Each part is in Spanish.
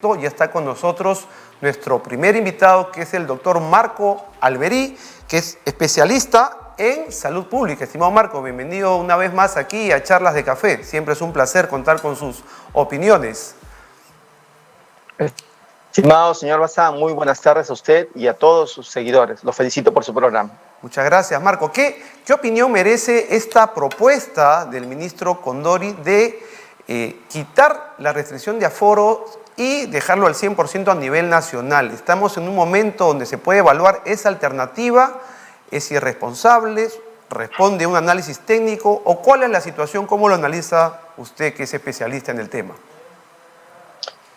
Ya está con nosotros nuestro primer invitado, que es el doctor Marco Alberí, que es especialista en salud pública. Estimado Marco, bienvenido una vez más aquí a Charlas de Café. Siempre es un placer contar con sus opiniones. Estimado señor Bazán, muy buenas tardes a usted y a todos sus seguidores. Los felicito por su programa. Muchas gracias, Marco. ¿Qué opinión merece esta propuesta del ministro Condori de quitar la restricción de aforo y dejarlo al 100% a nivel nacional? Estamos en un momento donde se puede evaluar esa alternativa, es irresponsable, responde a un análisis técnico, o cuál es la situación, cómo lo analiza usted que es especialista en el tema.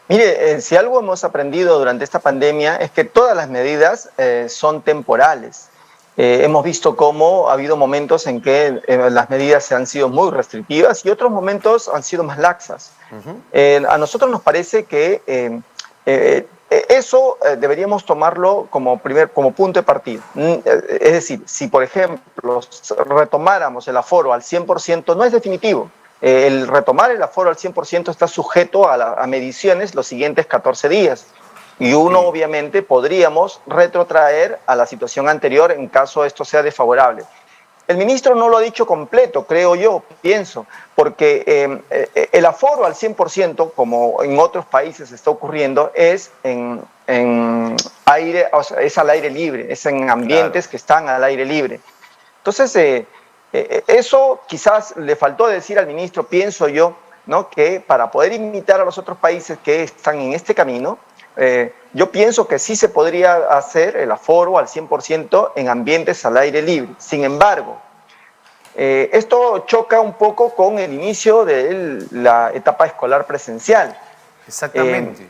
Mire, si algo hemos aprendido durante esta pandemia es que todas las medidas son temporales. Hemos visto cómo ha habido momentos en que las medidas han sido muy restrictivas y otros momentos han sido más laxas. A nosotros nos parece que eso deberíamos tomarlo como punto de partida. Es decir, si por ejemplo retomáramos el aforo al 100%, no es definitivo. El retomar el aforo al 100% está sujeto a mediciones los siguientes 14 días. Y uno, obviamente, podríamos retrotraer a la situación anterior en caso esto sea desfavorable. El ministro no lo ha dicho completo, creo yo, pienso, porque el aforo al 100%, como en otros países está ocurriendo, es aire, o sea, es al aire libre, es en ambientes que están al aire libre. Entonces, eso quizás le faltó decir al ministro, pienso yo, ¿no?, que para poder imitar a los otros países que están en este camino, yo pienso que sí se podría hacer el aforo al 100% en ambientes al aire libre. Sin embargo, esto choca un poco con el inicio de la etapa escolar presencial. Exactamente.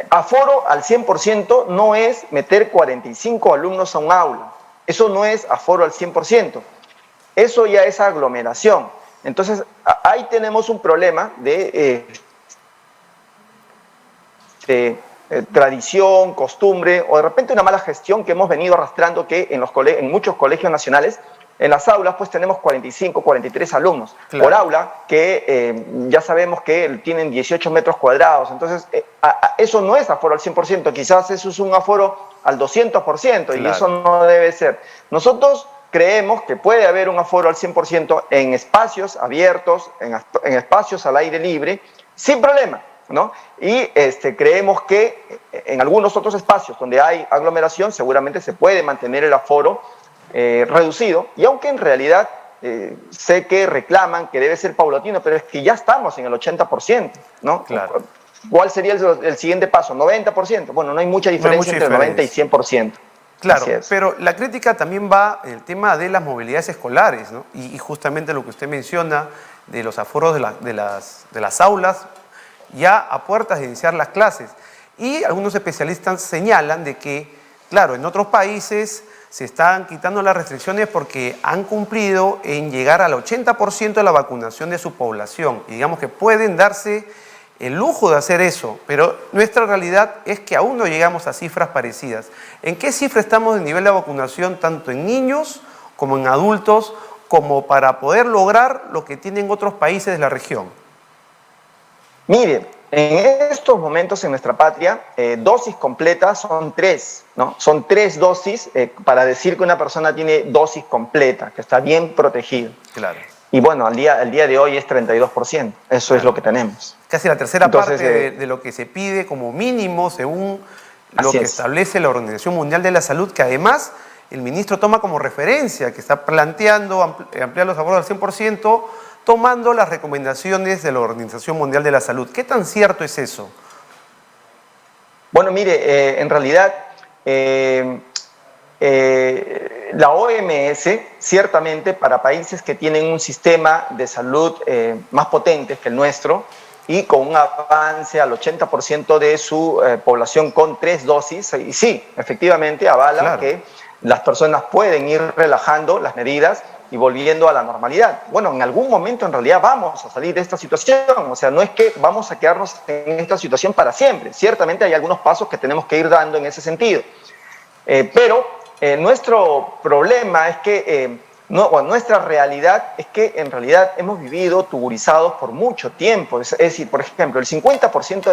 Aforo al 100% no es meter 45 alumnos a un aula. Eso no es aforo al 100%. Eso ya es aglomeración. Entonces, ahí tenemos un problema de tradición, costumbre, o de repente una mala gestión que hemos venido arrastrando, que en muchos colegios nacionales, en las aulas pues tenemos 45, 43 alumnos por aula, que ya sabemos que tienen 18 metros cuadrados. Entonces, eso no es aforo al 100%, quizás eso es un aforo al 200%, y eso no debe ser. Nosotros creemos que puede haber un aforo al 100% en espacios abiertos, en espacios al aire libre, sin problema, ¿no? Y creemos que en algunos otros espacios donde hay aglomeración seguramente se puede mantener el aforo reducido, y aunque en realidad sé que reclaman que debe ser paulatino, pero es que ya estamos en el 80%, ¿no? Claro. ¿Cuál sería el siguiente paso? ¿90%? Bueno, no hay mucha diferencia entre 90 y 100%. Claro, pero la crítica también va en el tema de las movilidades escolares, ¿no? Y justamente lo que usted menciona de los aforos de las aulas ya a puertas de iniciar las clases. Y algunos especialistas señalan de que, claro, en otros países se están quitando las restricciones porque han cumplido en llegar al 80% de la vacunación de su población. Y digamos que pueden darse el lujo de hacer eso, pero nuestra realidad es que aún no llegamos a cifras parecidas. ¿En qué cifra estamos de nivel de vacunación, tanto en niños como en adultos, como para poder lograr lo que tienen otros países de la región? Mire, en estos momentos en nuestra patria, dosis completas son 3, ¿no? Son 3 dosis para decir que una persona tiene dosis completa, que está bien protegida. Claro. Y bueno, el día de hoy es 32%, eso es lo que tenemos. Casi la tercera parte de lo que se pide como mínimo según lo que establece la Organización Mundial de la Salud, que además el ministro toma como referencia, que está planteando ampliar los aforos al 100%, tomando las recomendaciones de la Organización Mundial de la Salud. ¿Qué tan cierto es eso? Bueno, mire, en realidad la OMS, ciertamente para países que tienen un sistema de salud más potente que el nuestro y con un avance al 80% de su población con 3 dosis, y sí, efectivamente avala que las personas pueden ir relajando las medidas y volviendo a la normalidad. Bueno, en algún momento en realidad vamos a salir de esta situación, o sea, no es que vamos a quedarnos en esta situación para siempre. Ciertamente hay algunos pasos que tenemos que ir dando en ese sentido, pero nuestro problema es que No, bueno, nuestra realidad es que en realidad hemos vivido tuburizados por mucho tiempo. Es decir, por ejemplo, el 50%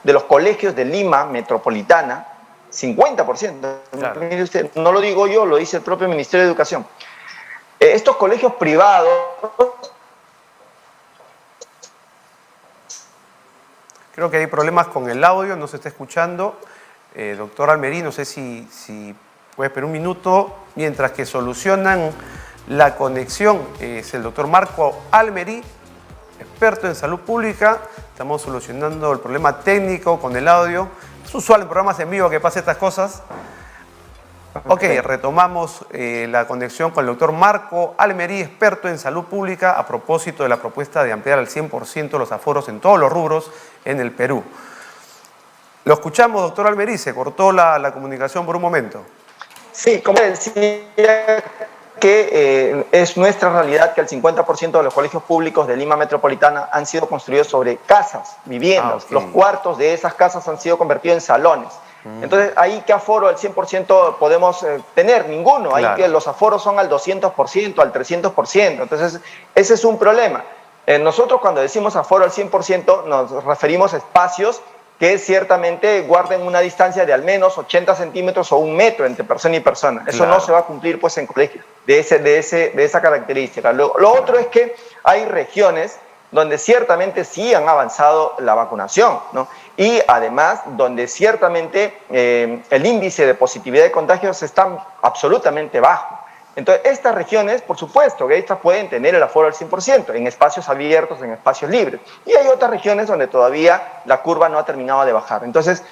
de los colegios de Lima metropolitana, 50%, Claro. mire usted, no lo digo yo, lo dice el propio Ministerio de Educación. Estos colegios privados. Creo que hay problemas con el audio, no se está escuchando. Doctor Almerí, no sé si puede esperar un minuto mientras que solucionan la conexión. Es el doctor Marco Almerí, experto en salud pública. Estamos solucionando el problema técnico con el audio. Es usual en programas en vivo que pase estas cosas. Ok, retomamos la conexión con el doctor Marco Almerí, experto en salud pública, a propósito de la propuesta de ampliar al 100% los aforos en todos los rubros en el Perú. Lo escuchamos, doctor Almerí, se cortó la comunicación por un momento. Sí, como decía, que es nuestra realidad que el 50% de los colegios públicos de Lima Metropolitana han sido construidos sobre casas, viviendas. Okay. Los cuartos de esas casas han sido convertidos en salones. Entonces, ahí qué aforo al 100% podemos tener, ninguno. Claro. Ahí que los aforos son al 200%, al 300%. Entonces, ese es un problema. Nosotros cuando decimos aforo al 100% nos referimos a espacios que ciertamente guarden una distancia de al menos 80 centímetros o 1 metro entre persona y persona. Eso claro. No se va a cumplir pues, en colegios de esa característica. Lo otro es que hay regiones donde ciertamente sí han avanzado la vacunación, ¿no? Y además donde ciertamente el índice de positividad de contagios está absolutamente bajo. Entonces, estas regiones, por supuesto, que estas pueden tener el aforo al 100%, en espacios abiertos, en espacios libres. Y hay otras regiones donde todavía la curva no ha terminado de bajar. Entonces,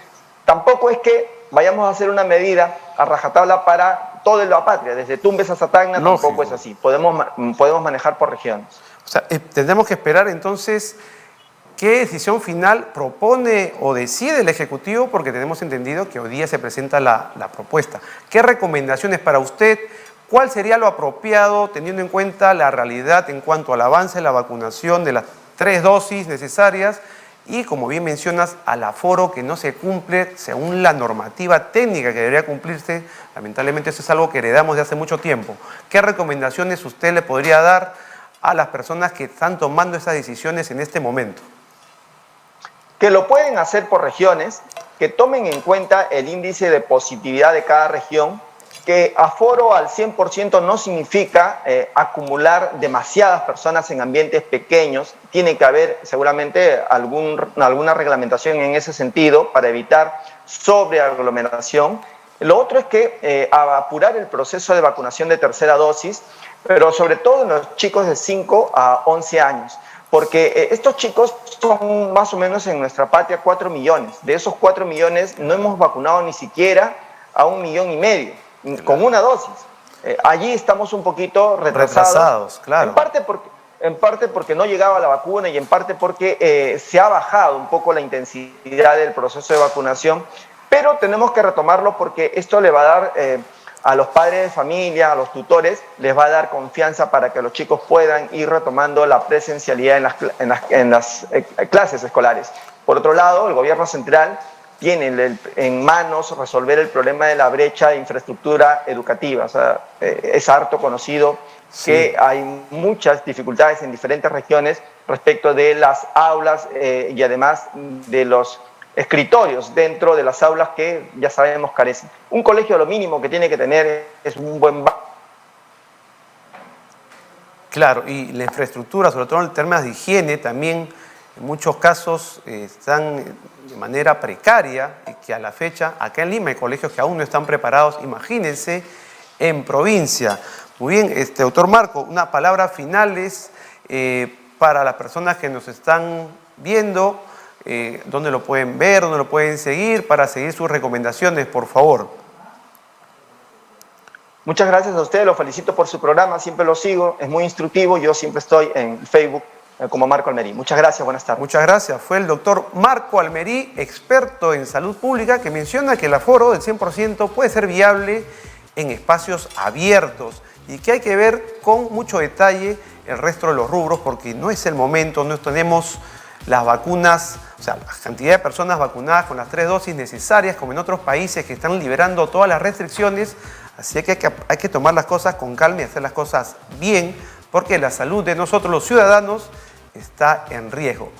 tampoco es que vayamos a hacer una medida a rajatabla para toda la patria, desde Tumbes hasta Tacna, lógico. Tampoco es así. Podemos manejar por regiones. O sea, tendremos que esperar entonces qué decisión final propone o decide el Ejecutivo, porque tenemos entendido que hoy día se presenta la propuesta. ¿Qué recomendaciones para usted? ¿Cuál sería lo apropiado teniendo en cuenta la realidad en cuanto al avance de la vacunación de las 3 dosis necesarias y, como bien mencionas, al aforo que no se cumple según la normativa técnica que debería cumplirse? Lamentablemente eso es algo que heredamos de hace mucho tiempo. ¿Qué recomendaciones usted le podría dar a las personas que están tomando esas decisiones en este momento? Que lo pueden hacer por regiones, que tomen en cuenta el índice de positividad de cada región, que aforo al 100% no significa acumular demasiadas personas en ambientes pequeños. Tiene que haber seguramente alguna reglamentación en ese sentido para evitar sobreaglomeración. Lo otro es que apurar el proceso de vacunación de tercera dosis, pero sobre todo en los chicos de 5 a 11 años. Porque estos chicos son más o menos en nuestra patria 4 millones. De esos 4 millones no hemos vacunado ni siquiera a 1,5 millones. Con una dosis. Allí estamos un poquito retrasados, claro. En parte porque no llegaba la vacuna y en parte porque se ha bajado un poco la intensidad del proceso de vacunación, pero tenemos que retomarlo porque esto le va a dar a los padres de familia, a los tutores, les va a dar confianza para que los chicos puedan ir retomando la presencialidad en las clases escolares. Por otro lado, el gobierno central tiene en manos resolver el problema de la brecha de infraestructura educativa. O sea, es harto conocido que hay muchas dificultades en diferentes regiones respecto de las aulas y además de los escritorios dentro de las aulas que ya sabemos carecen. Un colegio lo mínimo que tiene que tener es un buen... Claro, y la infraestructura, sobre todo en términos de higiene, también en muchos casos están de manera precaria y que a la fecha, acá en Lima hay colegios que aún no están preparados, imagínense, en provincia. Muy bien, doctor Marco, unas palabras finales para las personas que nos están viendo, dónde lo pueden ver, dónde lo pueden seguir, para seguir sus recomendaciones, por favor. Muchas gracias a ustedes, los felicito por su programa, siempre lo sigo, es muy instructivo, yo siempre estoy en Facebook como Marco Almerí. Muchas gracias, buenas tardes. Muchas gracias. Fue el doctor Marco Almerí, experto en salud pública, que menciona que el aforo del 100% puede ser viable en espacios abiertos y que hay que ver con mucho detalle el resto de los rubros porque no es el momento, no tenemos las vacunas, o sea, la cantidad de personas vacunadas con las 3 dosis necesarias como en otros países que están liberando todas las restricciones. Así que hay que tomar las cosas con calma y hacer las cosas bien, porque la salud de nosotros los ciudadanos está en riesgo.